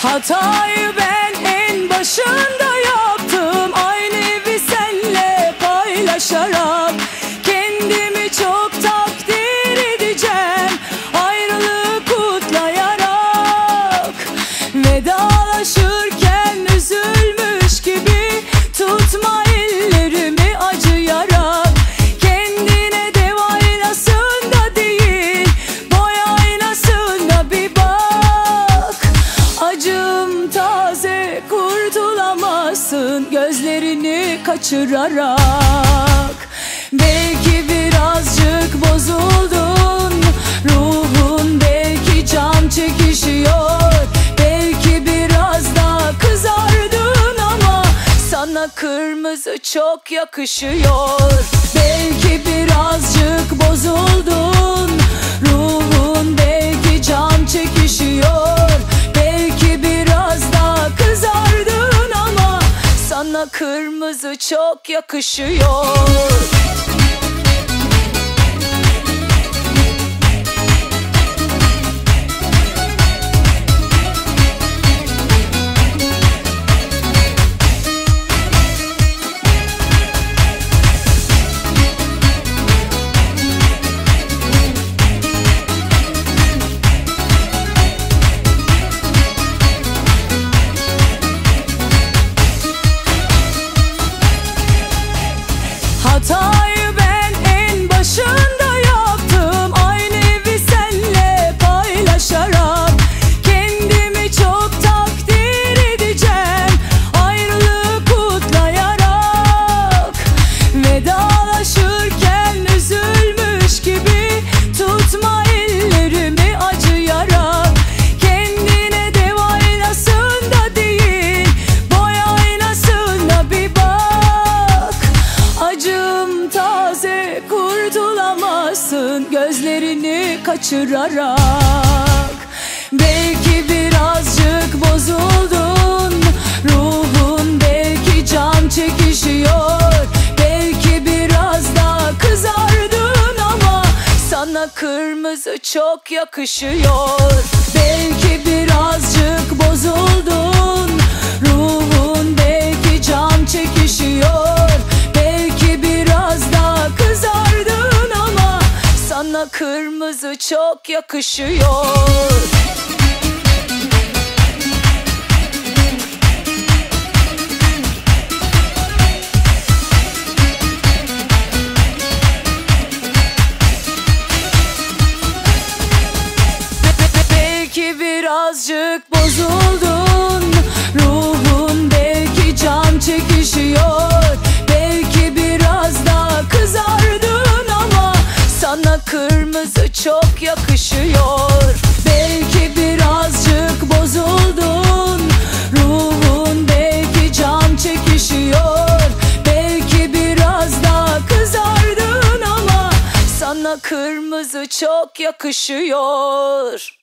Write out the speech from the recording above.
Hatayı ben en başında yaptım, aynı evi senle paylaşarak. Kendimi çok takdir edeceğim, ayrılığı kutlayarak. Vedalaşırken üzülmüş gibi tutma ellerimi acıyarak. Kendine dev aynasında değil, boy aynasında bir bak. Acım taze, kurtulamazsın gözlerini kaçırarak. Belki birazcık bozuldun, ruhun belki can çekişiyor. Belki biraz daha kızardın ama sana kırmızı çok yakışıyor. Belki birazcık bozuldun, ruhun belki can çekişiyor. Belki biraz daha kızardın ama sana kırmızı çok yakışıyor. Hatayı ben en başında yaptım, aynı evi senle paylaşarak. Kendimi çok takdir edeceğim, ayrılığı kutlayarak. Vedalaşırken üzülmüş gibi tutma ellerimi acıyarak. Kendine dev aynasında değil, boy aynasında bir bak. Acım taze, kurtulamazsın gözlerini kaçırarak. Belki birazcık bozuldun, ruhun belki can çekişiyor. Belki biraz daha kızardın ama sana kırmızı çok yakışıyor. Belki birazcık bozuldun, ruhun belki can çekişiyor. Belki biraz daha kızardın ama sana kırmızı çok yakışıyor. Belki birazcık bozuldun, ruhun belki can çekişiyor. Belki biraz daha kızardın ama sana kırmızı çok yakışıyor. Belki birazcık bozuldun, ruhun belki can çekişiyor. Belki biraz daha kızardın ama sana kırmızı çok yakışıyor.